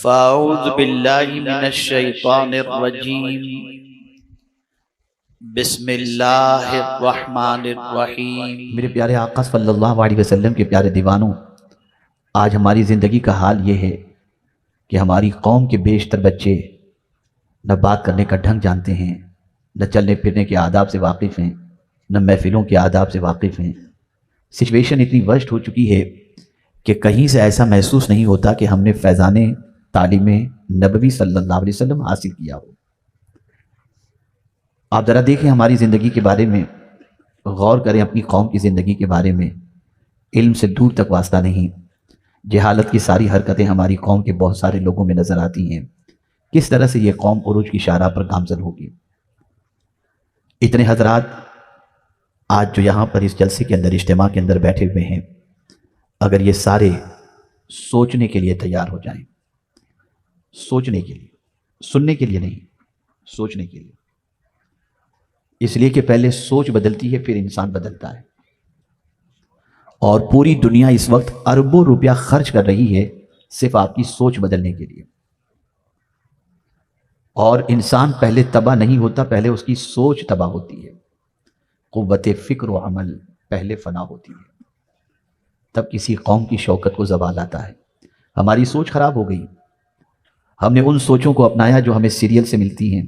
فاعوذ باللہ من الشیطان الرجیم بسم اللہ الرحمن الرحیم۔ میرے پیارے آقا صلی اللہ علیہ وسلم کے پیارے دیوانوں، آج ہماری زندگی کا حال یہ ہے کہ ہماری قوم کے بیشتر بچے نہ بات کرنے کا ڈھنگ جانتے ہیں، نہ چلنے پھرنے کے آداب سے واقف ہیں، نہ محفلوں کے آداب سے واقف ہیں۔ سچویشن اتنی ورسٹ ہو چکی ہے کہ کہیں سے ایسا محسوس نہیں ہوتا کہ ہم نے فیضان تعلیم نبوی صلی اللہ علیہ وسلم حاصل کیا ہو۔ آپ ذرا دیکھیں ہماری زندگی کے بارے میں، غور کریں اپنی قوم کی زندگی کے بارے میں۔ علم سے دور تک واسطہ نہیں، جہالت کی ساری حرکتیں ہماری قوم کے بہت سارے لوگوں میں نظر آتی ہیں۔ کس طرح سے یہ قوم عروج کی شاہراہ پر گامزن ہوگی۔ اتنے حضرات آج جو یہاں پر اس جلسے کے اندر، اجتماع کے اندر بیٹھے ہوئے ہیں، اگر یہ سارے سوچنے کے لیے تیار ہو جائیں، سوچنے کے لیے، سننے کے لیے نہیں، سوچنے کے لیے، اس لیے کہ پہلے سوچ بدلتی ہے پھر انسان بدلتا ہے۔ اور پوری دنیا اس وقت اربوں روپیہ خرچ کر رہی ہے صرف آپ کی سوچ بدلنے کے لیے۔ اور انسان پہلے تباہ نہیں ہوتا، پہلے اس کی سوچ تباہ ہوتی ہے۔ قوت فکر و عمل پہلے فنا ہوتی ہے، تب کسی قوم کی شوکت کو زوال آتا ہے۔ ہماری سوچ خراب ہو گئی، ہم نے ان سوچوں کو اپنایا جو ہمیں سیریل سے ملتی ہیں،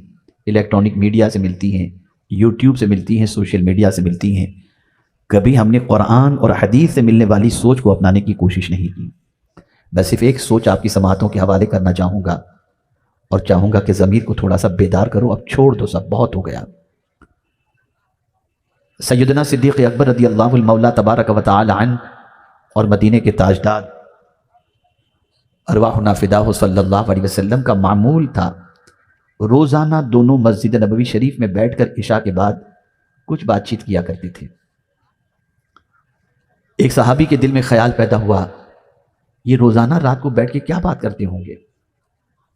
الیکٹرانک میڈیا سے ملتی ہیں، یوٹیوب سے ملتی ہیں، سوشل میڈیا سے ملتی ہیں۔ کبھی ہم نے قرآن اور حدیث سے ملنے والی سوچ کو اپنانے کی کوشش نہیں کی۔ میں صرف ایک سوچ آپ کی سماعتوں کے حوالے کرنا چاہوں گا، اور چاہوں گا کہ ضمیر کو تھوڑا سا بیدار کرو، اب چھوڑ دو، سب بہت ہو گیا۔ سیدنا صدیق اکبر رضی اللہ المولا تبارک و تعالی عنہ اور مدینے کے تاجدار ارواحنا فداہ صلی اللہ علیہ وسلم کا معمول تھا روزانہ دونوں مسجد نبوی شریف میں بیٹھ کر عشاء کے بعد کچھ بات چیت کیا کرتے تھے۔ ایک صحابی کے دل میں خیال پیدا ہوا، یہ روزانہ رات کو بیٹھ کے کیا بات کرتے ہوں گے؟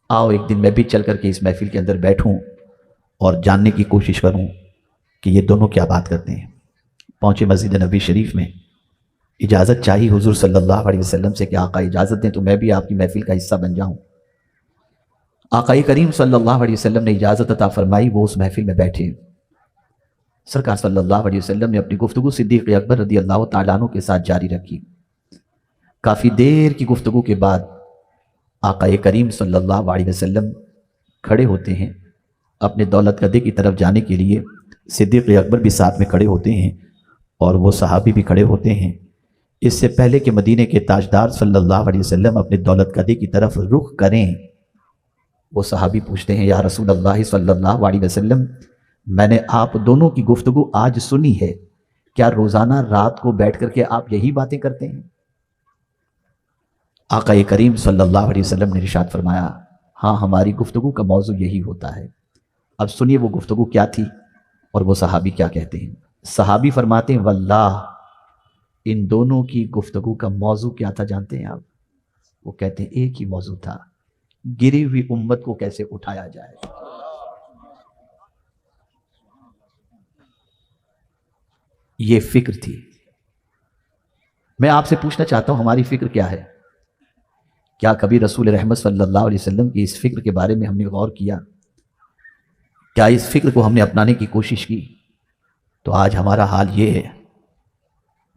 آؤ ایک دن میں بھی چل کر کے اس محفل کے اندر بیٹھوں اور جاننے کی کوشش کروں کہ یہ دونوں کیا بات کرتے ہیں۔ پہنچے مسجد نبوی شریف میں، اجازت چاہی حضور صلی اللہ علیہ وسلم سے کہ آقا اجازت دیں تو میں بھی آپ کی محفل کا حصہ بن جاؤں۔ آقا کریم صلی اللہ علیہ وسلم نے اجازت عطا فرمائی، وہ اس محفل میں بیٹھے۔ سرکار صلی اللہ علیہ وسلم نے اپنی گفتگو صدیق اکبر رضی اللہ تعالیٰ عنہ کے ساتھ جاری رکھی۔ کافی دیر کی گفتگو کے بعد آقا کریم صلی اللہ علیہ وسلم کھڑے ہوتے ہیں اپنے دولت گدے کی طرف جانے کے لیے۔ صدیق اکبر بھی ساتھ میں کھڑے ہوتے ہیں اور وہ صحابی بھی کھڑے ہوتے ہیں۔ اس سے پہلے کہ مدینے کے تاجدار صلی اللہ علیہ وسلم اپنے دولت گدے کی طرف رخ کریں، وہ صحابی پوچھتے ہیں، یا رسول اللہ صلی اللہ علیہ وسلم، میں نے آپ دونوں کی گفتگو آج سنی ہے، کیا روزانہ رات کو بیٹھ کر کے آپ یہی باتیں کرتے ہیں؟ آقا کریم صلی اللہ علیہ وسلم نے ارشاد فرمایا، ہاں ہماری گفتگو کا موضوع یہی ہوتا ہے۔ اب سنیے وہ گفتگو کیا تھی اور وہ صحابی کیا کہتے ہیں۔ صحابی فرماتے ہیں، واللہ ان دونوں کی گفتگو کا موضوع کیا تھا جانتے ہیں آپ؟ وہ کہتے ہیں ایک ہی موضوع تھا، گری ہوئی امت کو کیسے اٹھایا جائے۔ یہ فکر تھی۔ میں آپ سے پوچھنا چاہتا ہوں، ہماری فکر کیا ہے؟ کیا کبھی رسول رحمت صلی اللہ علیہ وسلم کی اس فکر کے بارے میں ہم نے غور کیا؟ کیا اس فکر کو ہم نے اپنانے کی کوشش کی؟ تو آج ہمارا حال یہ ہے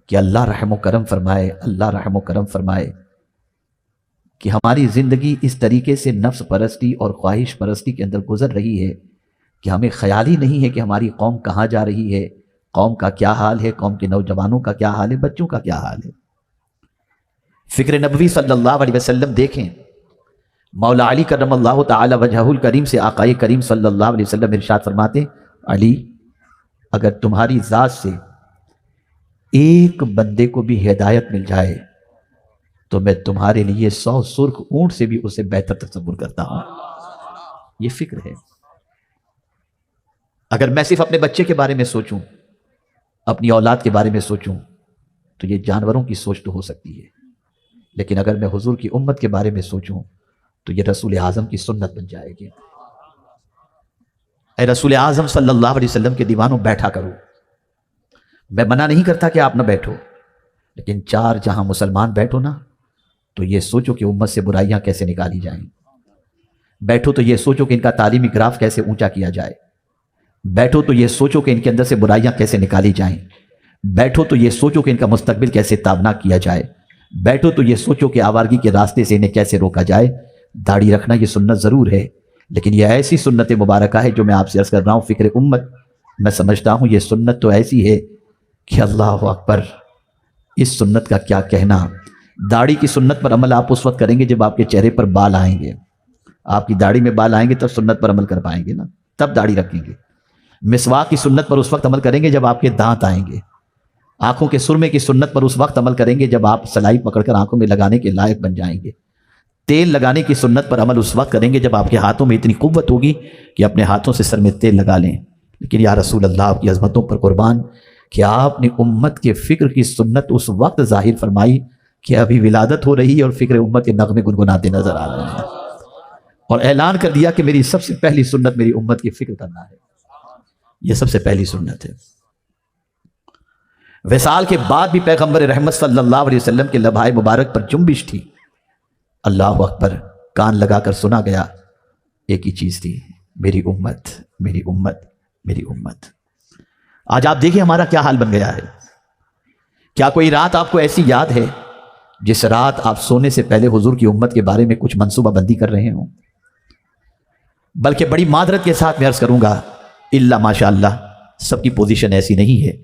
کہ اللہ رحم و کرم فرمائے، اللہ رحم و کرم فرمائے کہ ہماری زندگی اس طریقے سے نفس پرستی اور خواہش پرستی کے اندر گزر رہی ہے کہ ہمیں خیال ہی نہیں ہے کہ ہماری قوم کہاں جا رہی ہے، قوم کا کیا حال ہے، قوم کے نوجوانوں کا کیا حال ہے، بچوں کا کیا حال ہے۔ فکر نبوی صلی اللہ علیہ وسلم دیکھیں، مولا علی کرم اللہ تعالی وجہہ الکریم سے آقا کریم صلی اللہ علیہ وسلم ارشاد فرماتے، علی اگر تمہاری ذات سے ایک بندے کو بھی ہدایت مل جائے تو میں تمہارے لیے 100 سرخ اونٹ سے بھی اسے بہتر تصور کرتا ہوں۔ یہ فکر ہے۔ اگر میں صرف اپنے بچے کے بارے میں سوچوں، اپنی اولاد کے بارے میں سوچوں، تو یہ جانوروں کی سوچ تو ہو سکتی ہے، لیکن اگر میں حضور کی امت کے بارے میں سوچوں تو یہ رسول اعظم کی سنت بن جائے گی۔ اے رسول اعظم صلی اللہ علیہ وسلم کے دیوانوں، بیٹھا کرو۔ میں منع نہیں کرتا کہ آپ نہ بیٹھو، لیکن 4 جہاں مسلمان بیٹھو نا، تو یہ سوچو کہ امت سے برائیاں کیسے نکالی جائیں۔ بیٹھو تو یہ سوچو کہ ان کا تعلیمی گراف کیسے اونچا کیا جائے، بیٹھو تو یہ سوچو کہ ان کے اندر سے برائیاں کیسے نکالی جائیں، بیٹھو تو یہ سوچو کہ ان کا مستقبل کیسے تابناک کیا جائے، بیٹھو تو یہ سوچو کہ آوارگی کے راستے سے انہیں کیسے روکا جائے۔ داڑھی رکھنا یہ سنت ضرور ہے، لیکن یہ ایسی سنت مبارکہ ہے جو میں آپ سے عرض کر رہا ہوں، فکر امت، میں سمجھتا ہوں یہ سنت تو ایسی ہے کہ اللہ اکبر، اس سنت کا کیا کہنا۔ داڑھی کی سنت پر عمل آپ اس وقت کریں گے جب آپ کے چہرے پر بال آئیں گے، آپ کی داڑھی میں بال آئیں گے تب سنت پر عمل کر پائیں گے نا، تب داڑھی رکھیں گے۔ مسواک کی سنت پر اس وقت عمل کریں گے جب آپ کے دانت آئیں گے۔ آنکھوں کے سرمے کی سنت پر اس وقت عمل کریں گے جب آپ سلائی پکڑ کر آنکھوں میں لگانے کے لائق بن جائیں گے۔ تیل لگانے کی سنت پر عمل اس وقت کریں گے جب آپ کے ہاتھوں میں اتنی قوت ہوگی کہ اپنے ہاتھوں سے سر میں تیل لگا لیں۔ لیکن یا رسول اللہ، آپ کی عظمتوں پر قربان کہ آپ نے امت کے فکر کی سنت اس وقت ظاہر فرمائی کہ ابھی ولادت ہو رہی ہے اور فکر امت کے نغمے گنگناتے نظر آ رہے ہیں، اور اعلان کر دیا کہ میری سب سے پہلی سنت میری امت کی فکر کرنا ہے، یہ سب سے پہلی سنت ہے۔ وصال کے بعد بھی پیغمبر رحمت صلی اللہ علیہ وسلم کے لبھائے مبارک پر جنبش تھی۔ اللہ اکبر، کان لگا کر سنا گیا، ایک ہی چیز تھی، میری امت، میری امت، میری امت۔ آج آپ دیکھیں ہمارا کیا حال بن گیا ہے۔ کیا کوئی رات آپ کو ایسی یاد ہے جس رات آپ سونے سے پہلے حضور کی امت کے بارے میں کچھ منصوبہ بندی کر رہے ہوں؟ بلکہ بڑی معذرت کے ساتھ میں عرض کروں گا، الا ماشاء اللہ سب کی پوزیشن ایسی نہیں ہے۔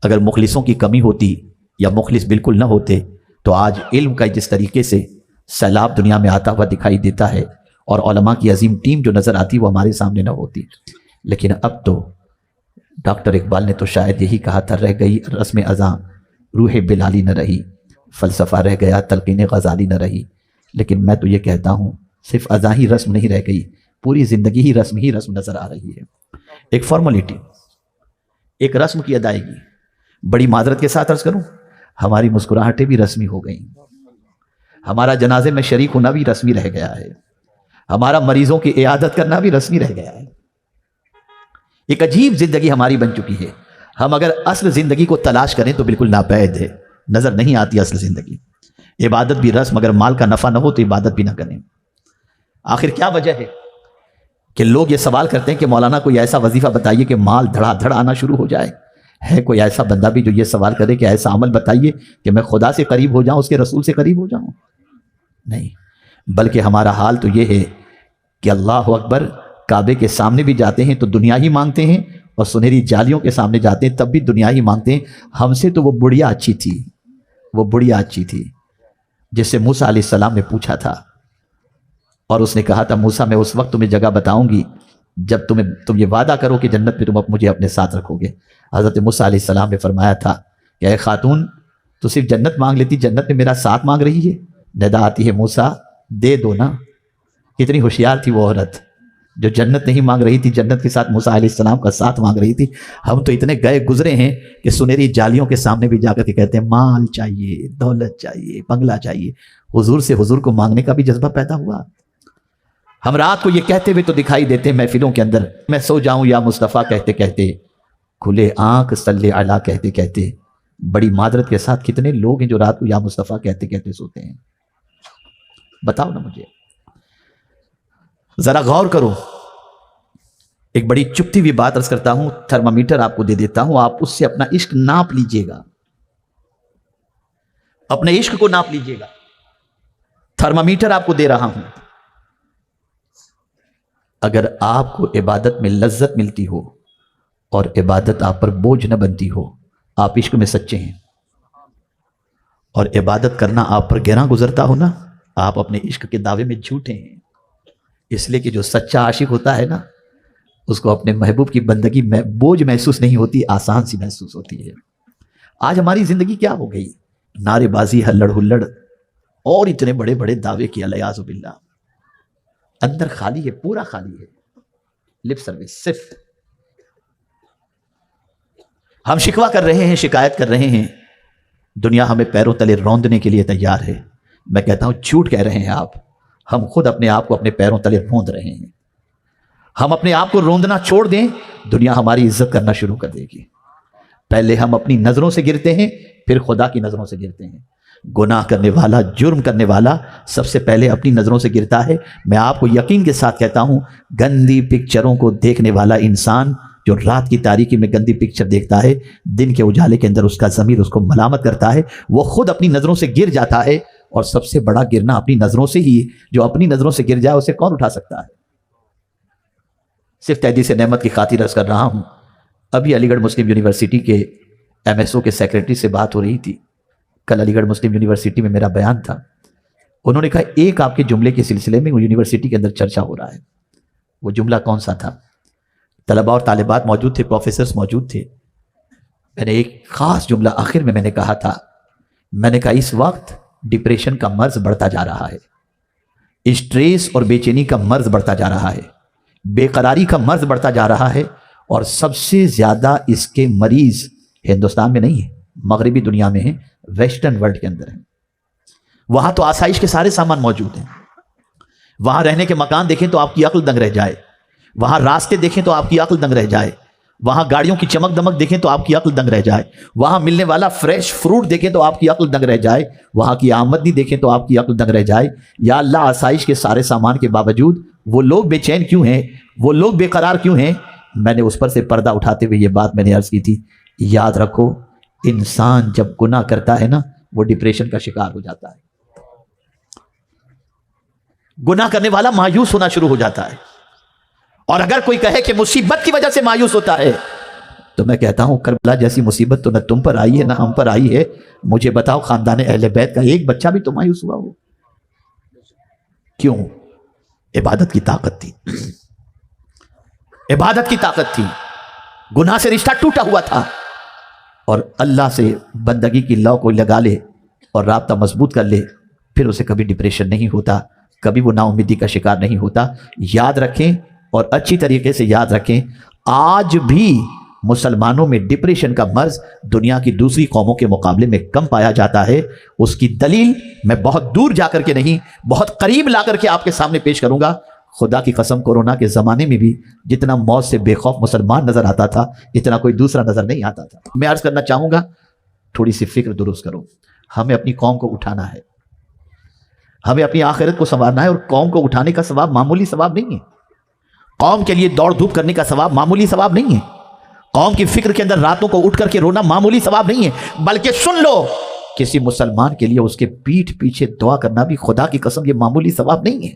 اگر مخلصوں کی کمی ہوتی یا مخلص بالکل نہ ہوتے تو آج علم کا جس طریقے سے سیلاب دنیا میں آتا ہوا دکھائی دیتا ہے اور علماء کی عظیم ٹیم جو نظر آتی وہ ہمارے سامنے نہ ہوتی۔ لیکن اب تو ڈاکٹر اقبال نے تو شاید یہی کہا تھا، رہ گئی رسم ازاں روح بلالی نہ رہی، فلسفہ رہ گیا تلقین غزالی نہ رہی۔ لیکن میں تو یہ کہتا ہوں صرف ازاں ہی رسم نہیں رہ گئی، پوری زندگی ہی رسم نظر آ رہی ہے۔ ایک فارمولیٹی، ایک رسم کی ادائیگی۔ بڑی معذرت کے ساتھ عرض کروں، ہماری مسکراہٹیں بھی رسمی ہو گئیں، ہمارا جنازے میں شریک ہونا بھی رسمی رہ گیا ہے، ہمارا مریضوں کی عیادت کرنا بھی رسمی رہ گیا ہے۔ ایک عجیب زندگی ہماری بن چکی ہے۔ ہم اگر اصل زندگی کو تلاش کریں تو بالکل ناپید ہے، نظر نہیں آتی اصل زندگی۔ عبادت بھی رسم، اگر مال کا نفع نہ ہو تو عبادت بھی نہ کریں۔ آخر کیا وجہ ہے کہ لوگ یہ سوال کرتے ہیں کہ مولانا کوئی ایسا وظیفہ بتائیے کہ مال دھڑا دھڑ آنا شروع ہو جائے؟ ہے کوئی ایسا بندہ بھی جو یہ سوال کرے کہ ایسا عمل بتائیے کہ میں خدا سے قریب ہو جاؤں، اس کے رسول سے قریب ہو جاؤں؟ نہیں، بلکہ ہمارا حال تو یہ ہے کہ اللہ اکبر، کعبے کے سامنے بھی جاتے ہیں تو دنیا ہی مانگتے ہیں، اور سنہری جالیوں کے سامنے جاتے ہیں تب بھی دنیا ہی مانگتے ہیں۔ ہم سے تو وہ بڑھیا اچھی تھی، وہ بڑھیا اچھی تھی جس سے موسیٰ علیہ السلام نے پوچھا تھا، اور اس نے کہا تھا موسیٰ میں اس وقت تمہیں جگہ بتاؤں گی جب تم یہ وعدہ کرو کہ جنت میں تم مجھے اپنے ساتھ رکھو گے۔ حضرت موسیٰ علیہ السلام نے فرمایا تھا کہ اے خاتون، تو صرف جنت مانگ لیتی، جنت میں میرا ساتھ مانگ رہی ہے؟ ندا آتی ہے موسیٰ دے دو نا۔ کتنی ہوشیار تھی وہ عورت جو جنت نہیں مانگ رہی تھی، جنت کے ساتھ موسیٰ علیہ السلام کا ساتھ مانگ رہی تھی۔ ہم تو اتنے گئے گزرے ہیں کہ سنہری جالیوں کے سامنے بھی جا کر کے کہتے ہیں مال چاہیے، دولت چاہیے، بنگلہ چاہیے۔ حضور سے حضور کو مانگنے کا بھی جذبہ پیدا ہوا۔ ہم رات کو یہ کہتے ہوئے تو دکھائی دیتے ہیں محفلوں کے اندر، میں سو جاؤں یا مصطفیٰ کہتے کہتے، کھلے آنکھ صلی علی کہتے کہتے۔ بڑی معذرت کے ساتھ کتنے لوگ ہیں جو رات کو یا مصطفیٰ کہتے کہتے سوتے ہیں؟ بتاؤ نا مجھے، ذرا غور کرو۔ ایک بڑی چپتی ہوئی بات عرض کرتا ہوں، تھرمامیٹر آپ کو دے دیتا ہوں، آپ اس سے اپنا عشق ناپ لیجئے گا، اپنے عشق کو ناپ لیجئے گا۔ تھرمامیٹر آپ کو دے رہا ہوں۔ اگر آپ کو عبادت میں لذت ملتی ہو اور عبادت آپ پر بوجھ نہ بنتی ہو، آپ عشق میں سچے ہیں، اور عبادت کرنا آپ پر گہرا گزرتا ہو نا، آپ اپنے عشق کے دعوے میں جھوٹے ہیں۔ اس لیے کہ جو سچا عاشق ہوتا ہے نا، اس کو اپنے محبوب کی بندگی میں بوجھ محسوس نہیں ہوتی، آسان سی محسوس ہوتی ہے۔ آج ہماری زندگی کیا ہو گئی؟ نعرے بازی، ہلڑ ہلڑ، اور اتنے بڑے بڑے دعوے کیا، الیاذ باللہ۔ اندر خالی ہے، پورا خالی ہے، لپ سروس صرف۔ ہم شکوہ کر رہے ہیں، شکایت کر رہے ہیں، دنیا ہمیں پیروں تلے روندنے کے لیے تیار ہے۔ میں کہتا ہوں جھوٹ کہہ رہے ہیں آپ، ہم خود اپنے آپ کو اپنے پیروں تلے روند رہے ہیں۔ ہم اپنے آپ کو روندنا چھوڑ دیں، دنیا ہماری عزت کرنا شروع کر دے گی۔ پہلے ہم اپنی نظروں سے گرتے ہیں، پھر خدا کی نظروں سے گرتے ہیں۔ گناہ کرنے والا، جرم کرنے والا سب سے پہلے اپنی نظروں سے گرتا ہے۔ میں آپ کو یقین کے ساتھ کہتا ہوں، گندی پکچروں کو دیکھنے والا انسان جو رات کی تاریکی میں گندی پکچر دیکھتا ہے، دن کے اجالے کے اندر اس کا ضمیر اس کو ملامت کرتا ہے، وہ خود اپنی نظروں سے گر جاتا ہے۔ اور سب سے بڑا گرنا اپنی نظروں سے ہی، جو اپنی نظروں سے گر جائے اسے کون اٹھا سکتا ہے؟ صرف تحدیث نعمت کی خاطر عرض کر رہا ہوں، ابھی علی گڑھ مسلم یونیورسٹی کے MSO کے سیکریٹری سے بات ہو رہی تھی۔ کل علی گڑھ مسلم یونیورسٹی میں میرا بیان تھا، انہوں نے کہا ایک آپ کے جملے کے سلسلے میں یونیورسٹی کے اندر چرچا ہو رہا ہے۔ وہ جملہ کون سا تھا؟ طلباء اور طالبات موجود تھے، پروفیسرز موجود تھے۔ میں نے ایک خاص جملہ آخر میں نے کہا تھا، میں نے کہا اس وقت ڈپریشن کا مرض بڑھتا جا رہا ہے، اسٹریس اور بے چینی کا مرض بڑھتا جا رہا ہے، بے قراری کا مرض بڑھتا جا رہا ہے، اور سب سے زیادہ اس کے مریض ہندوستان میں نہیں ہے، مغربی دنیا میں ہیں، ویسٹرن ورلڈ کے اندر ہیں۔ وہاں تو آسائش کے سارے سامان موجود ہیں، وہاں رہنے کے مکان دیکھیں تو آپ کی عقل دنگ رہ جائے، وہاں راستے دیکھیں تو آپ کی عقل دنگ رہ جائے، وہاں گاڑیوں کی چمک دمک دیکھیں تو آپ کی عقل دنگ رہ جائے، وہاں ملنے والا فریش فروٹ دیکھیں تو آپ کی عقل دنگ رہ جائے، وہاں کی آمدنی دیکھیں تو آپ کی عقل دنگ رہ جائے۔ یا اللہ، آسائش کے سارے سامان کے باوجود وہ لوگ بے چین کیوں ہیں، وہ لوگ بے قرار کیوں ہیں؟ میں نے اس پر سے پردہ اٹھاتے ہوئے یہ بات میں نے عرض کی تھی، یاد رکھو انسان جب گناہ کرتا ہے نا، وہ ڈپریشن کا شکار ہو جاتا ہے۔ گناہ کرنے والا مایوس ہونا شروع ہو جاتا ہے، اور اگر کوئی کہے کہ مصیبت کی وجہ سے مایوس ہوتا ہے، تو میں کہتا ہوں کربلا جیسی مصیبت تو نہ تم پر آئی ہے نہ ہم پر آئی ہے، مجھے بتاؤ خاندان اہل بیت کا ایک بچہ بھی تو مایوس ہوا ہو؟ کیوں؟ عبادت کی طاقت تھی، عبادت کی طاقت تھی، گناہ سے رشتہ ٹوٹا ہوا تھا، اور اللہ سے بندگی کی لو کو لگا لے اور رابطہ مضبوط کر لے، پھر اسے کبھی ڈپریشن نہیں ہوتا، کبھی وہ نا امیدی کا شکار نہیں ہوتا۔ یاد رکھیں اور اچھی طریقے سے یاد رکھیں، آج بھی مسلمانوں میں ڈپریشن کا مرض دنیا کی دوسری قوموں کے مقابلے میں کم پایا جاتا ہے۔ اس کی دلیل میں بہت دور جا کر کے نہیں، بہت قریب لا کر کے آپ کے سامنے پیش کروں گا۔ خدا کی قسم کورونا کے زمانے میں بھی جتنا موت سے بے خوف مسلمان نظر آتا تھا، اتنا کوئی دوسرا نظر نہیں آتا تھا۔ میں عرض کرنا چاہوں گا، تھوڑی سی فکر درست کرو، ہمیں اپنی قوم کو اٹھانا ہے، ہمیں اپنی آخرت کو سنوارنا ہے، اور قوم کو اٹھانے کا ثواب معمولی ثواب نہیں ہے، قوم کے لیے دوڑ دھوپ کرنے کا ثواب معمولی ثواب نہیں ہے، قوم کی فکر کے اندر راتوں کو اٹھ کر کے رونا معمولی ثواب نہیں ہے، بلکہ سن لو، کسی مسلمان کے لیے اس کے پیٹھ پیچھے دعا کرنا بھی خدا کی قسم یہ معمولی ثواب نہیں ہے۔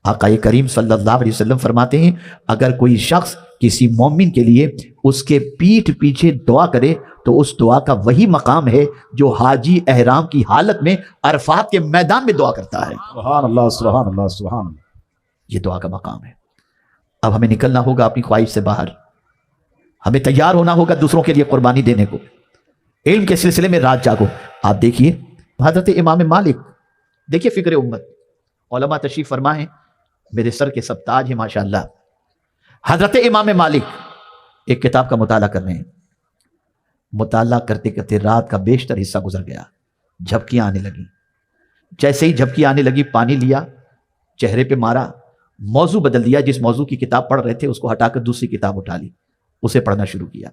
آقا کریم صلی اللہ علیہ وسلم فرماتے ہیں، اگر کوئی شخص کسی مومن کے لیے اس کے پیٹھ پیچھے دعا کرے تو اس دعا کا وہی مقام ہے جو حاجی احرام کی حالت میں عرفات کے میدان میں دعا کرتا ہے۔ سبحان اللہ، سبحان اللہ، سبحان اللہ۔ یہ دعا کا مقام ہے۔ اب ہمیں نکلنا ہوگا اپنی خواہش سے باہر، ہمیں تیار ہونا ہوگا دوسروں کے لیے قربانی دینے کو۔ علم کے سلسلے میں رات جاگو۔ آپ دیکھیے حضرت امام مالک، دیکھیے فکر امت، علماء تشریف فرمائیں، میرے سر کے سب تاج ہیں ماشاءاللہ۔ حضرت امام مالک ایک کتاب کا مطالعہ کر رہے ہیں، مطالعہ کرتے کرتے رات کا بیشتر حصہ گزر گیا، جھپکیاں آنے لگی۔ جیسے ہی جھپکیاں آنے لگی، پانی لیا، چہرے پہ مارا، موضوع بدل دیا، جس موضوع کی کتاب پڑھ رہے تھے اس کو ہٹا کر دوسری کتاب اٹھا لی، اسے پڑھنا شروع کیا۔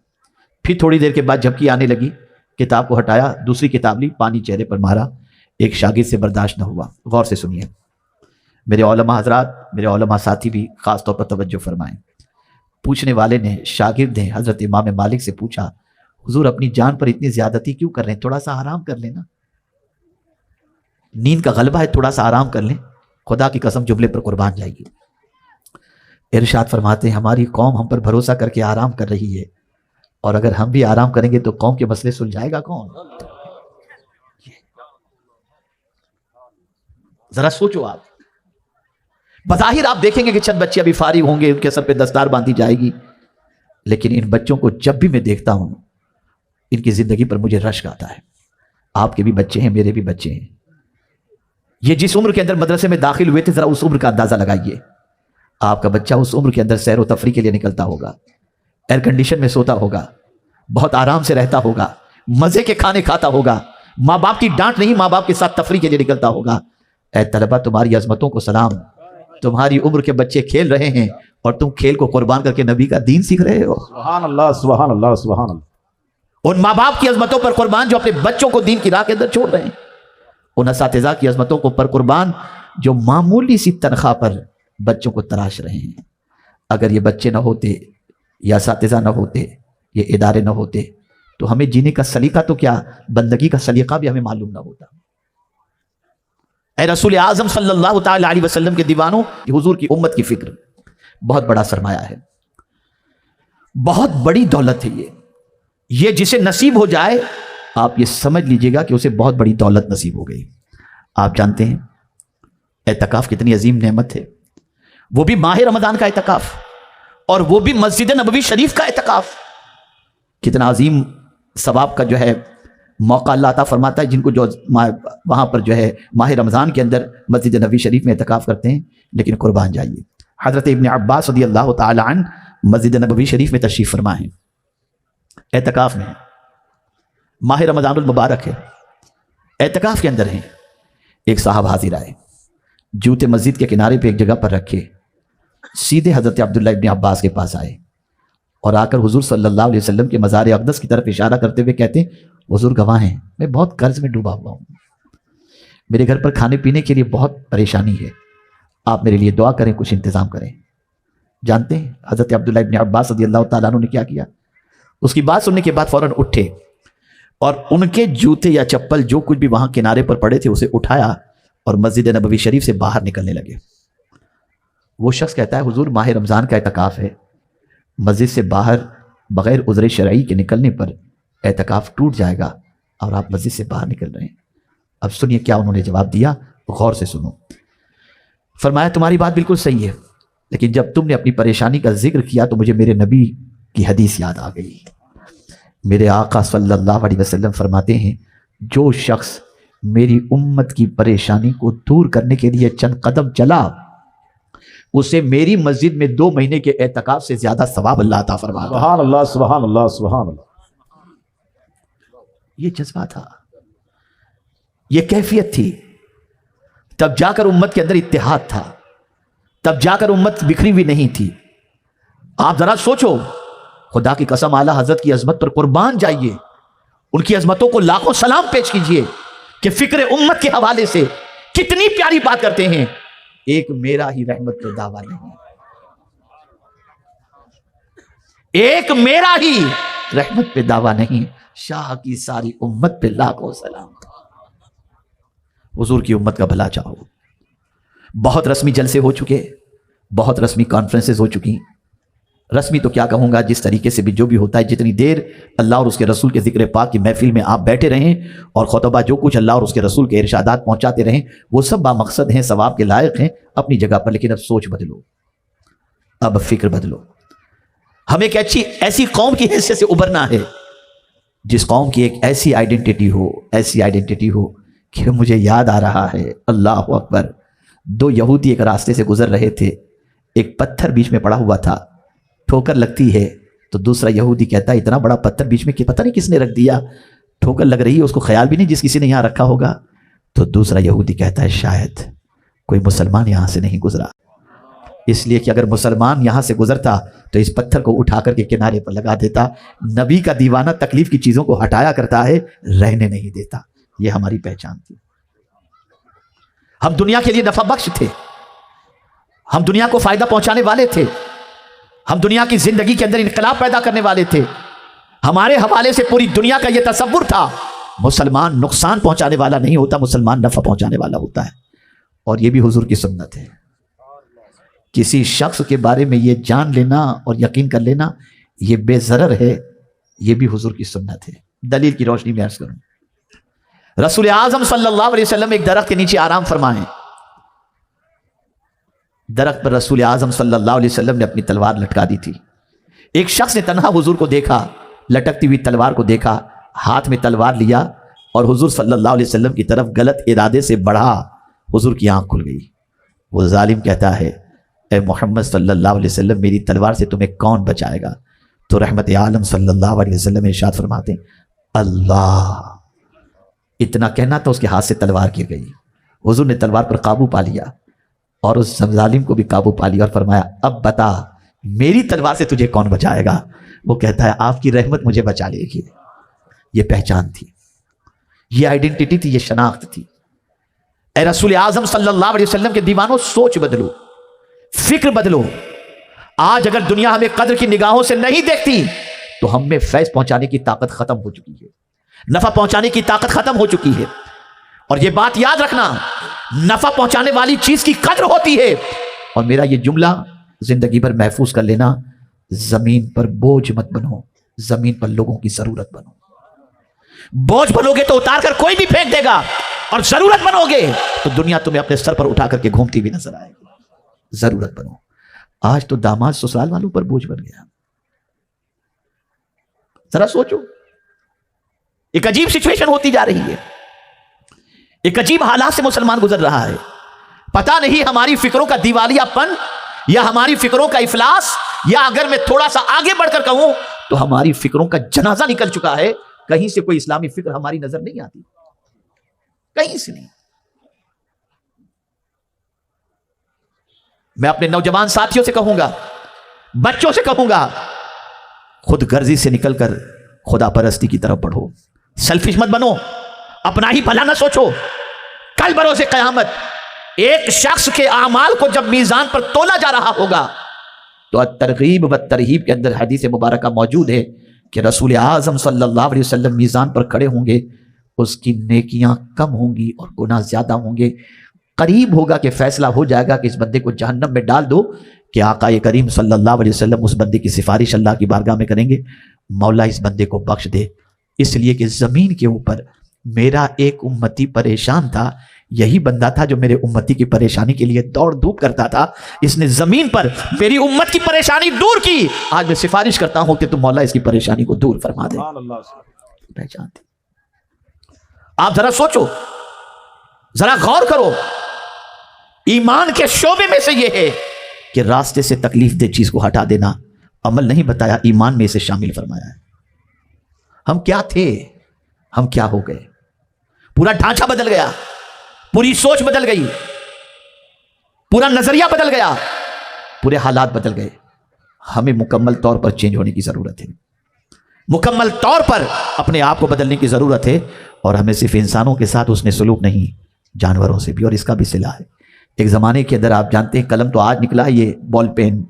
پھر تھوڑی دیر کے بعد جھپکی آنے لگی، کتاب کو ہٹایا، دوسری کتاب لی، پانی چہرے پر مارا۔ ایک شاگرد سے برداشت نہ ہوا۔ غور سے سنیے، میرے علماء حضرات، میرے علماء ساتھی بھی خاص طور پر توجہ فرمائیں۔ پوچھنے والے نے، شاگرد نے حضرت امام مالک سے پوچھا، حضور اپنی جان پر اتنی زیادتی کیوں کر رہے ہیں؟ تھوڑا سا آرام کر لینا، نیند کا غلبہ ہے، تھوڑا سا آرام کر لیں، خدا کی قسم جملے پر قربان جائے گی۔ ارشاد فرماتے ہیں، ہماری قوم ہم پر بھروسہ کر کے آرام کر رہی ہے، اور اگر ہم بھی آرام کریں گے تو قوم کے مسئلے سلجھائے گا کون؟ ذرا سوچو آپ۔ بظاہر آپ دیکھیں گے کہ چند بچے ابھی فارغ ہوں گے، ان کے سر پہ دستار باندھی جائے گی، لیکن ان بچوں کو جب بھی میں دیکھتا ہوں، ان کی زندگی پر مجھے رشک آتا ہے۔ آپ کے بھی بچے ہیں، میرے بھی بچے ہیں۔ یہ جس عمر کے اندر مدرسے میں داخل ہوئے تھے، ذرا اس عمر کا اندازہ لگائیے۔ آپ کا بچہ اس عمر کے اندر سیر و تفریح کے لیے نکلتا ہوگا، ایئر کنڈیشن میں سوتا ہوگا، بہت آرام سے رہتا ہوگا، مزے کے کھانے کھاتا ہوگا، ماں باپ کی ڈانٹ نہیں، ماں باپ کے ساتھ تفریح کے لیے نکلتا ہوگا۔ اے طلبہ، تمہاری عظمتوں کو سلام، تمہاری عمر کے بچے کھیل رہے ہیں اور تم کھیل کو قربان کر کے نبی کا دین سیکھ رہے ہو۔ سبحان اللہ، سبحان اللہ، سبحان اللہ۔ ان ماں باپ کی عظمتوں پر قربان جو اپنے بچوں کو دین کی راہ کے اندر چھوڑ رہے ہیں۔ ان اساتذہ کی عظمتوں کو پر قربان جو معمولی سی تنخواہ پر بچوں کو تراش رہے ہیں. اگر یہ بچے نہ ہوتے، یا اساتذہ نہ ہوتے، یہ ادارے نہ ہوتے، تو ہمیں جینے کا سلیقہ تو کیا، بندگی کا سلیقہ بھی ہمیں معلوم نہ ہوتا. اے رسول اعظم صلی اللہ تعالی علیہ وسلم کے دیوانوں، حضور کی امت کی فکر بہت بڑا سرمایہ ہے، بہت بڑی دولت ہے. یہ جسے نصیب ہو جائے، آپ یہ سمجھ لیجئے گا کہ اسے بہت بڑی دولت نصیب ہو گئی. آپ جانتے ہیں اعتکاف کتنی عظیم نعمت ہے، وہ بھی ماہ رمضان کا اعتکاف، اور وہ بھی مسجد نبوی شریف کا اعتکاف. کتنا عظیم ثواب کا جو ہے موقع اللہ عطا فرماتا ہے جن کو جو وہاں پر جو ہے ماہ رمضان کے اندر مسجد نبوی شریف میں اعتکاف کرتے ہیں. لیکن قربان جائیے، حضرت ابن عباس رضی اللہ تعالی عنہ مسجد نبوی شریف میں تشریف فرما ہیں، اعتکاف میں، ماہ رمضان المبارک ہے، اعتکاف کے اندر ہیں. ایک صاحب حاضر آئے، جوتے مسجد کے کنارے پہ ایک جگہ پر رکھے، سیدھے حضرت عبداللہ ابن عباس کے پاس آئے اور آ کر حضور صلی اللہ علیہ وسلم کے مزار اقدس کی طرف اشارہ کرتے ہوئے کہتے ہیں، حضور گواہ ہیں میں بہت قرض میں ڈوبا ہوا ہوں، میرے گھر پر کھانے پینے کے لیے بہت پریشانی ہے، آپ میرے لیے دعا کریں، کچھ انتظام کریں. جانتے ہیں حضرت عبداللہ ابن عباس رضی اللہ تعالیٰ عنہ نے کیا کیا؟ اس کی بات سننے کے بعد فوراً اٹھے اور ان کے جوتے یا چپل جو کچھ بھی وہاں کنارے پر پڑے تھے اسے اٹھایا اور مسجد نبوی شریف سے باہر نکلنے لگے. وہ شخص کہتا ہے حضور ماہ رمضان کا اعتکاف ہے، مسجد سے باہر بغیر عذر شرعی کے نکلنے پر اعتکاف ٹوٹ جائے گا اور آپ مسجد سے باہر نکل رہے ہیں. اب سنیے کیا انہوں نے جواب دیا، غور سے سنو. فرمایا تمہاری بات بالکل صحیح ہے، لیکن جب تم نے اپنی پریشانی کا ذکر کیا تو مجھے میرے نبی کی حدیث یاد آ گئی. میرے آقا صلی اللہ علیہ وسلم فرماتے ہیں جو شخص میری امت کی پریشانی کو دور کرنے کے لیے چند قدم چلا، اسے میری مسجد میں 2 مہینے کے اعتکاف سے زیادہ ثواب اللہ عطا فرماتا. سبحان اللہ سبحان اللہ سبحان اللہ. یہ جذبہ تھا، یہ کیفیت تھی. تب جا کر امت کے اندر اتحاد تھا، تب جا کر امت بکھری ہوئی نہیں تھی. آپ ذرا سوچو، خدا کی قسم اعلیٰ حضرت کی عظمت پر قربان جائیے، ان کی عظمتوں کو لاکھوں سلام پیش کیجئے کہ فکر امت کے حوالے سے کتنی پیاری بات کرتے ہیں. ایک میرا ہی رحمت پہ دعویٰ نہیں، ایک میرا ہی رحمت پہ دعویٰ نہیں، شاہ کی ساری امت پہ لاکھوں سلام. حضور کی امت کا بھلا چاہو. بہت رسمی جلسے ہو چکے، بہت رسمی کانفرنسز ہو چکی. رسمی تو کیا کہوں گا، جس طریقے سے بھی جو بھی ہوتا ہے، جتنی دیر اللہ اور اس کے رسول کے ذکر پاک کی محفل میں آپ بیٹھے رہیں اور خطبہ جو کچھ اللہ اور اس کے رسول کے ارشادات پہنچاتے رہیں، وہ سب بامقصد ہیں، ثواب کے لائق ہیں اپنی جگہ پر. لیکن اب سوچ بدلو، اب فکر بدلو. ہمیں ایک ایسی قوم کی حیثیت سے ابھرنا ہے جس قوم کی ایک ایسی آئیڈینٹی ہو کہ مجھے یاد آ رہا ہے، اللہ اکبر، 2 یہودی ایک راستے سے گزر رہے تھے، ایک پتھر بیچ میں پڑا ہوا تھا، ٹھوکر لگتی ہے تو دوسرا یہودی کہتا ہے اتنا بڑا پتھر بیچ میں کہ پتہ نہیں کس نے رکھ دیا، ٹھوکر لگ رہی ہے، اس کو خیال بھی نہیں جس کسی نے یہاں رکھا ہوگا. تو دوسرا یہودی کہتا ہے شاید کوئی مسلمان یہاں سے نہیں گزرا، اس لیے کہ اگر مسلمان یہاں سے گزرتا تو اس پتھر کو اٹھا کر کے کنارے پر لگا دیتا. نبی کا دیوانہ تکلیف کی چیزوں کو ہٹایا کرتا ہے، رہنے نہیں دیتا. یہ ہماری پہچان تھی. ہم دنیا کے لیے نفع بخش تھے، ہم دنیا کو فائدہ پہنچانے والے تھے، ہم دنیا کی زندگی کے اندر انقلاب پیدا کرنے والے تھے. ہمارے حوالے سے پوری دنیا کا یہ تصور تھا مسلمان نقصان پہنچانے والا نہیں ہوتا، مسلمان نفع پہنچانے والا ہوتا ہے. اور یہ بھی حضور کی سنت ہے. کسی شخص کے بارے میں یہ جان لینا اور یقین کر لینا یہ بے ضرر ہے، یہ بھی حضور کی سنت ہے. دلیل کی روشنی میں عرض کروں، رسول اعظم صلی اللہ علیہ وسلم ایک درخت کے نیچے آرام فرمائیں. درخت پر رسول اعظم صلی اللہ علیہ وسلم نے اپنی تلوار لٹکا دی تھی. ایک شخص نے تنہا حضور کو دیکھا، لٹکتی ہوئی تلوار کو دیکھا، ہاتھ میں تلوار لیا اور حضور صلی اللہ علیہ وسلم کی طرف غلط ارادے سے بڑھا. حضور کی آنکھ کھل گئی. وہ ظالم کہتا ہے اے محمد صلی اللہ علیہ وسلم، میری تلوار سے تمہیں کون بچائے گا؟ تو رحمت عالم صلی اللہ علیہ وسلم ارشاد فرماتے ہیں اللہ. اتنا کہنا تو اس کے ہاتھ سے تلوار گر گئی. حضور نے تلوار پر قابو پا لیا اور اس ظالم کو بھی قابو پا لیا اور فرمایا اب بتا میری تلوار سے تجھے کون بچائے گا؟ وہ کہتا ہے آپ کی رحمت مجھے بچا لے گی. یہ پہچان تھی، یہ آئیڈینٹی تھی، یہ شناخت تھی. اے رسول اعظم صلی اللہ علیہ وسلم کے دیوانوں، سوچ بدلو، فکر بدلو۔ آج اگر دنیا ہمیں قدر کی نگاہوں سے نہیں دیکھتی تو ہم میں فیض پہنچانے کی طاقت ختم ہو چکی ہے، نفع پہنچانے کی طاقت ختم ہو چکی ہے۔ اور یہ بات یاد رکھنا، نفع پہنچانے والی چیز کی قدر ہوتی ہے۔ اور میرا یہ جملہ زندگی بھر محفوظ کر لینا، زمین پر بوجھ مت بنو، زمین پر لوگوں کی ضرورت بنو۔ بوجھ بنو گے تو اتار کر کوئی بھی پھینک دے گا، اور ضرورت بنو گے تو دنیا تمہیں اپنے سر پر اٹھا کر کے گھومتی بھی نظر آئے گی۔ ضرورت بنو۔ آج تو داماد سسرال والوں پر بوجھ بن گیا۔ ذرا سوچو، ایک عجیب سچویشن ہوتی جا رہی ہے، ایک عجیب حالات سے مسلمان گزر رہا ہے۔ پتہ نہیں ہماری فکروں کا دیوالیہ پن، یا ہماری فکروں کا افلاس، یا اگر میں تھوڑا سا آگے بڑھ کر کہوں تو ہماری فکروں کا جنازہ نکل چکا ہے۔ کہیں سے کوئی اسلامی فکر ہماری نظر نہیں آتی، کہیں سے نہیں۔ میں اپنے نوجوان ساتھیوں سے کہوں گا، بچوں سے کہوں گا، خود غرضی سے نکل کر خدا پرستی کی طرف بڑھو۔ سیلفش مت بنو، اپنا ہی بھلا نہ سوچو۔ کل بروز قیامت ایک شخص کے اعمال کو جب میزان پر تولا جا رہا ہوگا تو ترغیب و ترہیب کے اندر حدیث مبارکہ موجود ہے کہ رسول اعظم صلی اللہ علیہ وسلم میزان پر کھڑے ہوں گے، اس کی نیکیاں کم ہوں گی اور گناہ زیادہ ہوں گے۔ قریب ہوگا کہ فیصلہ ہو جائے گا کہ اس بندے کو جہنم میں ڈال دو، کہ آقا کریم صلی اللہ علیہ وسلم اس بندے کی سفارش اللہ کی بارگاہ میں کریں گے، مولا اس بندے کو بخش دے، اس لیے کہ زمین کے اوپر میرا ایک امتی پریشان تھا، یہی بندہ تھا جو میرے امتی کی پریشانی کے لیے دوڑ دھوپ کرتا تھا، اس نے زمین پر میری امت کی پریشانی دور کی۔ آج میں سفارش کرتا ہوں کہ تم مولا اس کی پریشانی کو دور فرما دے۔ پہچان تھی۔ آپ ذرا سوچو، ذرا غور کرو، ایمان کے شعبے میں سے یہ ہے کہ راستے سے تکلیف دہ چیز کو ہٹا دینا، عمل نہیں بتایا، ایمان میں اسے شامل فرمایا ہے۔ ہم کیا تھے، ہم کیا ہو گئے، پورا ڈھانچہ بدل گیا، پوری سوچ بدل گئی، پورا نظریہ بدل گیا، پورے حالات بدل گئے۔ ہمیں مکمل طور پر چینج ہونے کی ضرورت ہے، مکمل طور پر اپنے آپ کو بدلنے کی ضرورت ہے۔ اور ہمیں صرف انسانوں کے ساتھ اس نے سلوک نہیں، جانوروں سے بھی، اور اس کا بھی صلہ ہے۔ ایک زمانے کے اندر آپ جانتے ہیں قلم تو آج نکلا، یہ بال پین،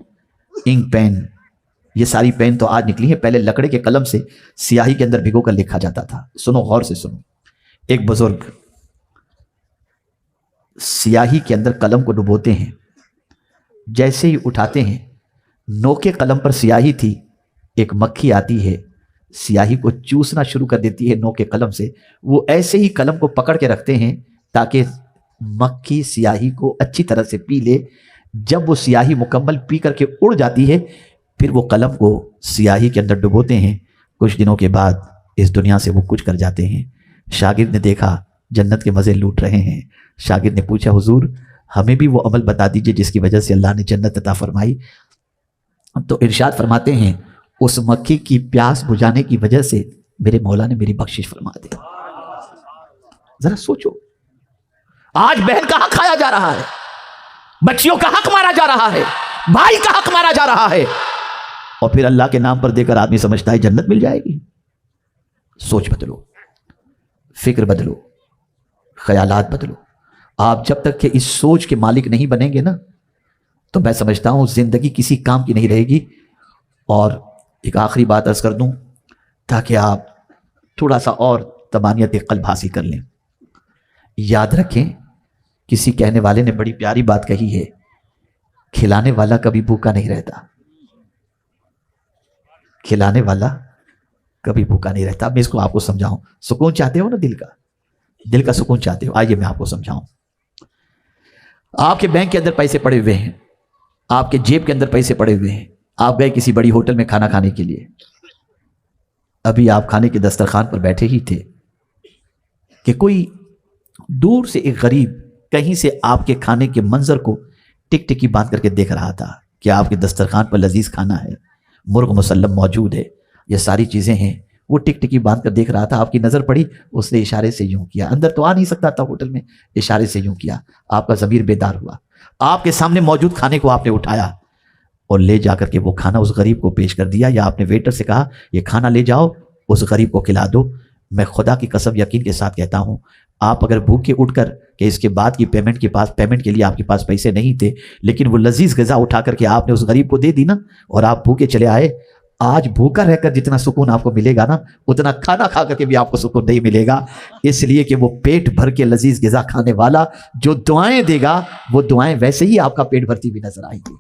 انک پین، یہ ساری پین تو آج نکلی ہیں، پہلے لکڑے کے قلم سے سیاہی کے اندر بھگو کر لکھا جاتا تھا۔ سنو، غور سے سنو، ایک بزرگ سیاہی کے اندر قلم کو ڈبوتے ہیں، جیسے ہی اٹھاتے ہیں، نوکے قلم پر سیاہی تھی، ایک مکھی آتی ہے، سیاہی کو چوسنا شروع کر دیتی ہے نوکے قلم سے، وہ ایسے ہی قلم کو پکڑ کے رکھتے ہیں تاکہ مکھی سیاہی کو اچھی طرح سے پی لے۔ جب وہ سیاہی مکمل پی کر کے اڑ جاتی ہے، پھر وہ قلم کو سیاہی کے اندر ڈبوتے ہیں۔ کچھ دنوں کے بعد اس دنیا سے وہ کچھ کر جاتے ہیں۔ شاگرد نے دیکھا جنت کے مزے لوٹ رہے ہیں، شاگرد نے پوچھا، حضور ہمیں بھی وہ عمل بتا دیجئے جس کی وجہ سے اللہ نے جنت عطا فرمائی۔ تو ارشاد فرماتے ہیں، اس مکھی کی پیاس بجھانے کی وجہ سے میرے مولا نے میری بخشش فرما دی۔ ذرا سوچو، آج بہن کا حق کھایا جا رہا ہے، بچیوں کا حق مارا جا رہا ہے، بھائی کا حق مارا جا رہا ہے، اور پھر اللہ کے نام پر دے کر آدمی سمجھتا ہے جنت مل جائے گی۔ سوچ بدلو، فکر بدلو، خیالات بدلو۔ آپ جب تک کہ اس سوچ کے مالک نہیں بنیں گے نا، تو میں سمجھتا ہوں زندگی کسی کام کی نہیں رہے گی۔ اور ایک آخری بات عرض کر دوں تاکہ آپ تھوڑا سا اور طمانینت قلب حاصل کر لیں۔ یاد رکھیں، کسی کہنے والے نے بڑی پیاری بات کہی ہے، کھلانے والا کبھی بھوکا نہیں رہتا، کھلانے والا کبھی بھوکا نہیں رہتا۔ میں اس کو آپ کو سمجھاؤں، سکون چاہتے ہو نا، دل کا سکون چاہتے ہو، آئیے میں آپ کو سمجھاؤں۔ آپ کے بینک کے اندر پیسے پڑے ہوئے ہیں، آپ کے جیب کے اندر پیسے پڑے ہوئے ہیں، آپ گئے کسی بڑی ہوٹل میں کھانا کھانے کے لیے، ابھی آپ کھانے کے دسترخوان پر بیٹھے ہی تھے کہ کوئی دور سے ایک غریب کہیں سے آپ کے کھانے کے منظر کو ٹک ٹکی باندھ کر کے دیکھ رہا تھا کہ آپ کے دسترخوان پر لذیذ کھانا ہے، مرغ مسلم موجود ہے، یہ ساری چیزیں ہیں۔ وہ ٹک ٹکی باندھ کر دیکھ رہا تھا، آپ کی نظر پڑی، اس نے اشارے سے یوں کیا، اندر تو آ نہیں سکتا تھا ہوٹل میں، اشارے سے یوں کیا، آپ کا ضمیر بیدار ہوا، آپ کے سامنے موجود کھانے کو آپ نے اٹھایا اور لے جا کر کے وہ کھانا اس غریب کو پیش کر دیا، یا آپ نے ویٹر سے کہا یہ کھانا لے جاؤ اس غریب کو کھلا دو۔ میں خدا کی قسم یقین کے ساتھ کہتا ہوں، آپ اگر بھوکے اٹھ کر کہ اس کے بعد کی پیمنٹ کے لیے آپ کے پاس پیسے نہیں تھے، لیکن وہ لذیذ غذا اٹھا کر کے آپ نے اس غریب کو دے دی نا، اور آپ بھوکے چلے آئے، آج بھوکا رہ کر جتنا سکون آپ کو ملے گا نا، اتنا کھانا کھا کر کے بھی آپ کو سکون نہیں ملے گا، اس لیے کہ وہ پیٹ بھر کے لذیذ غذا کھانے والا جو دعائیں دے گا، وہ دعائیں ویسے ہی آپ کا پیٹ بھرتی بھی نظر آئیں گی۔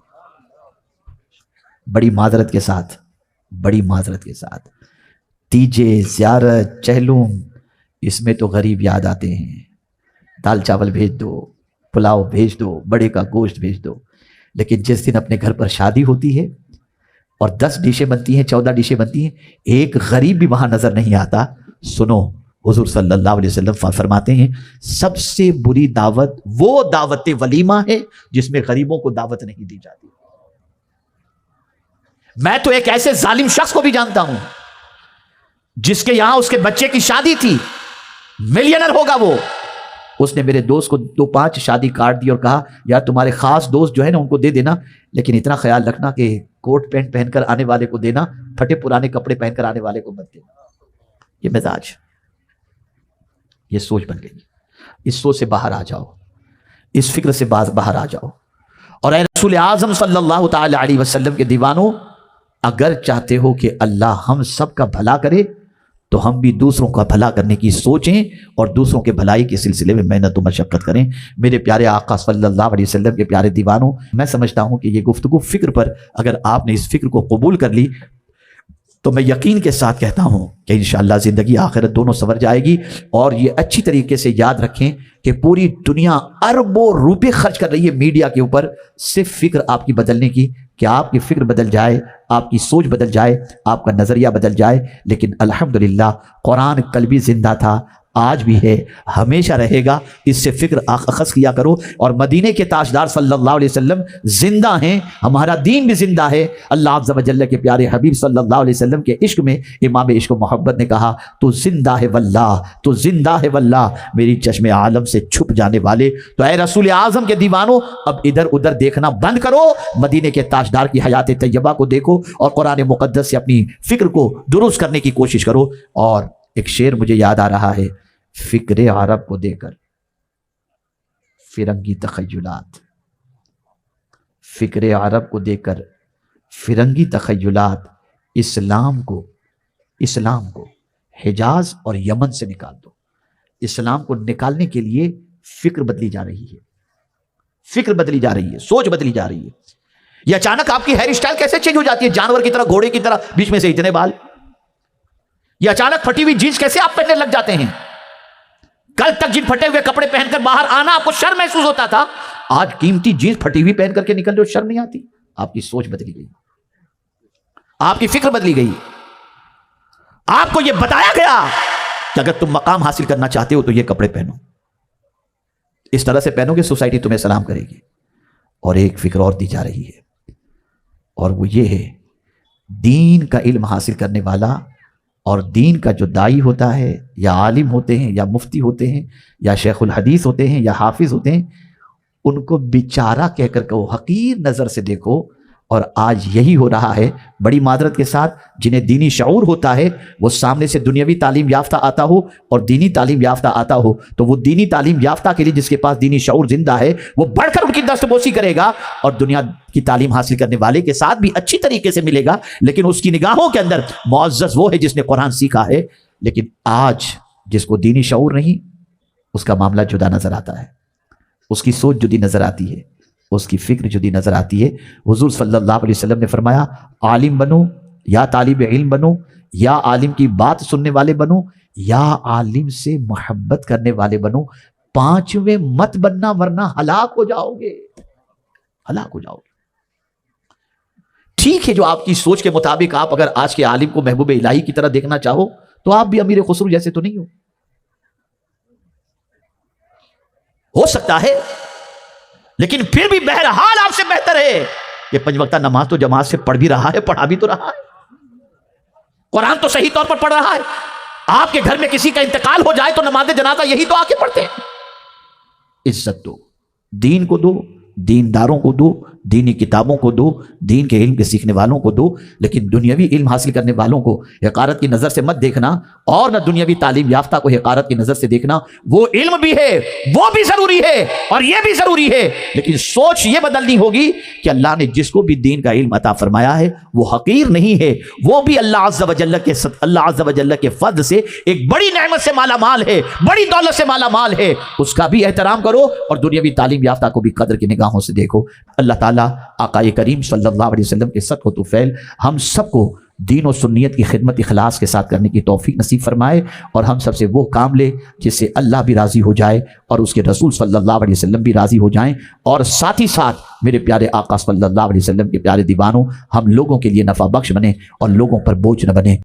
بڑی معذرت کے ساتھ تیجے، زیارت، چہلم، اس میں تو غریب یاد آتے ہیں، دال چاول بھیج دو، پلاؤ بھیج دو، بڑے کا گوشت بھیج دو، لیکن جس دن اپنے گھر پر شادی ہوتی ہے اور 10 ڈشیں بنتی ہیں، 14 ڈشیں بنتی ہیں، ایک غریب بھی وہاں نظر نہیں آتا۔ سنو، حضور صلی اللہ علیہ وسلم فرماتے ہیں سب سے بری دعوت وہ دعوت ولیمہ ہے جس میں غریبوں کو دعوت نہیں دی جاتی۔ میں تو ایک ایسے ظالم شخص کو بھی جانتا ہوں جس کے یہاں اس کے بچے کی شادی تھی، ملینر ہوگا وہ، اس نے میرے دوست کو 2-5 شادی کارڈ دی اور کہا یار تمہارے خاص دوست جو ہے نا ان کو دے دینا، لیکن اتنا خیال رکھنا کہ کوٹ پینٹ پہن کر آنے والے کو دینا، پھٹے پرانے کپڑے پہن کر آنے والے کو مت دینا۔ یہ مزاج، یہ سوچ بن گئی۔ اس سوچ سے باہر آ جاؤ، اس فکر سے باہر آ جاؤ، اور اے رسول اعظم صلی اللہ تعالی علیہ وسلم کے دیوانوں، اگر چاہتے ہو کہ اللہ ہم سب کا بھلا کرے تو ہم بھی دوسروں کا بھلا کرنے کی سوچیں اور دوسروں کے بھلائی کے سلسلے میں محنت و مشقت کریں۔ میرے پیارے آقا صلی اللہ علیہ وسلم کے پیارے دیوانوں، میں سمجھتا ہوں کہ یہ گفتگو فکر پر اگر آپ نے اس فکر کو قبول کر لی تو میں یقین کے ساتھ کہتا ہوں کہ انشاءاللہ زندگی آخرت دونوں سنور جائے گی۔ اور یہ اچھی طریقے سے یاد رکھیں کہ پوری دنیا اربوں روپے خرچ کر رہی ہے میڈیا کے اوپر، صرف فکر آپ کی بدلنے کی، کہ آپ کی فکر بدل جائے، آپ کی سوچ بدل جائے، آپ کا نظریہ بدل جائے۔ لیکن الحمدللہ قرآن کل بھی زندہ تھا، آج بھی ہے، ہمیشہ رہے گا، اس سے فکر اخذ کیا کرو۔ اور مدینے کے تاجدار صلی اللہ علیہ وسلم زندہ ہیں، ہمارا دین بھی زندہ ہے۔ اللہ عز و جل کے پیارے حبیب صلی اللہ علیہ وسلم کے عشق میں امام عشق و محبت نے کہا تو زندہ ہے واللہ، تو زندہ ہے واللہ، میری چشم عالم سے چھپ جانے والے۔ تو اے رسول اعظم کے دیوانوں، اب ادھر ادھر دیکھنا بند کرو، مدینے کے تاجدار کی حیات طیبہ کو دیکھو اور قرآن مقدس سے اپنی فکر کو درست کرنے کی کوشش کرو۔ اور ایک شعر مجھے یاد آ رہا ہے، فکر عرب کو دے کر فرنگی تخیلات، فکر عرب کو دے کر فرنگی تخیلات، اسلام کو حجاز اور یمن سے نکال دو۔ اسلام کو نکالنے کے لیے فکر بدلی جا رہی ہے، فکر بدلی جا رہی ہے، سوچ بدلی جا رہی ہے۔ یہ اچانک آپ کی ہیئر اسٹائل کیسے چینج ہو جاتی ہے، جانور کی طرح، گھوڑے کی طرح، بیچ میں سے اتنے بال؟ یہ اچانک پھٹی ہوئی جینس کیسے آپ پہننے لگ جاتے ہیں؟ کل تک جن پھٹے ہوئے کپڑے پہن کر باہر آنا آپ کو شرم محسوس ہوتا تھا، آج قیمتی جینس پھٹی ہوئی پہن کر کے نکل جو شرم نہیں آتی۔ آپ کی سوچ بدلی گئی، آپ کی فکر بدلی گئی۔ آپ کو یہ بتایا گیا کہ اگر تم مقام حاصل کرنا چاہتے ہو تو یہ کپڑے پہنو، اس طرح سے پہنو گے سوسائٹی تمہیں سلام کرے گی۔ اور ایک فکر اور دی جا رہی ہے، اور وہ یہ ہے، دین کا علم حاصل کرنے والا اور دین کا جو دائی ہوتا ہے، یا عالم ہوتے ہیں، یا مفتی ہوتے ہیں، یا شیخ الحدیث ہوتے ہیں، یا حافظ ہوتے ہیں، ان کو بیچارہ کہہ کر کہو، حقیر نظر سے دیکھو۔ اور آج یہی ہو رہا ہے، بڑی معذرت کے ساتھ، جنہیں دینی شعور ہوتا ہے وہ سامنے سے دنیاوی تعلیم یافتہ آتا ہو اور دینی تعلیم یافتہ آتا ہو، تو وہ دینی تعلیم یافتہ کے لیے جس کے پاس دینی شعور زندہ ہے وہ بڑھ کر ان کی دست بوسی کرے گا، اور دنیا کی تعلیم حاصل کرنے والے کے ساتھ بھی اچھی طریقے سے ملے گا، لیکن اس کی نگاہوں کے اندر معزز وہ ہے جس نے قرآن سیکھا ہے۔ لیکن آج جس کو دینی شعور نہیں، اس کا معاملہ جدا نظر آتا ہے، اس کی سوچ جدی نظر آتی ہے، اس کی فکر جدی نظر آتی ہے۔ حضور صلی اللہ علیہ وسلم نے فرمایا، عالم بنو یا طالب علم بنو، یا عالم کی بات سننے والے بنو، یا عالم سے محبت کرنے والے بنو، پانچویں مت بننا ورنہ ہلاک ہو جاؤ گے، ہلاک ہو جاؤ گے۔ ٹھیک ہے، جو آپ کی سوچ کے مطابق آپ اگر آج کے عالم کو محبوب الہی کی طرح دیکھنا چاہو تو آپ بھی امیر خسرو جیسے تو نہیں ہو سکتا ہے، لیکن پھر بھی بہرحال آپ سے بہتر ہے کہ 5 وقتہ نماز تو جماعت سے پڑھ بھی رہا ہے، پڑھا بھی تو رہا ہے، قرآن تو صحیح طور پر پڑھ رہا ہے۔ آپ کے گھر میں کسی کا انتقال ہو جائے تو نماز جنازہ یہی تو آ کے پڑھتے ہیں۔ عزت دو، دین کو دو، دینداروں کو دو، دینی کتابوں کو دو، دین کے علم کے سیکھنے والوں کو دو، لیکن دنیاوی علم حاصل کرنے والوں کو حقارت کی نظر سے مت دیکھنا، اور نہ دنیاوی تعلیم یافتہ کو حقارت کی نظر سے دیکھنا۔ وہ علم بھی ہے، وہ بھی ضروری ہے، اور یہ بھی ضروری ہے، لیکن سوچ یہ بدلنی ہوگی کہ اللہ نے جس کو بھی دین کا علم عطا فرمایا ہے وہ حقیر نہیں ہے، وہ بھی اللہ عز و جل کے فضل سے ایک بڑی نعمت سے مالا مال ہے، بڑی دولت سے مالا مال ہے، اس کا بھی احترام کرو اور دنیاوی تعلیم یافتہ کو بھی قدر کی نگاہوں سے دیکھو۔ اللہ تعالیٰ آقا کریم صلی اللہ علیہ وسلم کے صدق و طفیل ہم سب کو دین و سنیت کی خدمت اخلاص کے ساتھ کرنے کی توفیق نصیب فرمائے، اور ہم سب سے وہ کام لے جس سے اللہ بھی راضی ہو جائے اور اس کے رسول صلی اللہ علیہ وسلم بھی راضی ہو جائیں، اور ساتھ ہی ساتھ میرے پیارے آقا صلی اللہ علیہ وسلم کے پیارے دیوانوں ہم لوگوں کے لیے نفع بخش بنے اور لوگوں پر بوجھ نہ بنے۔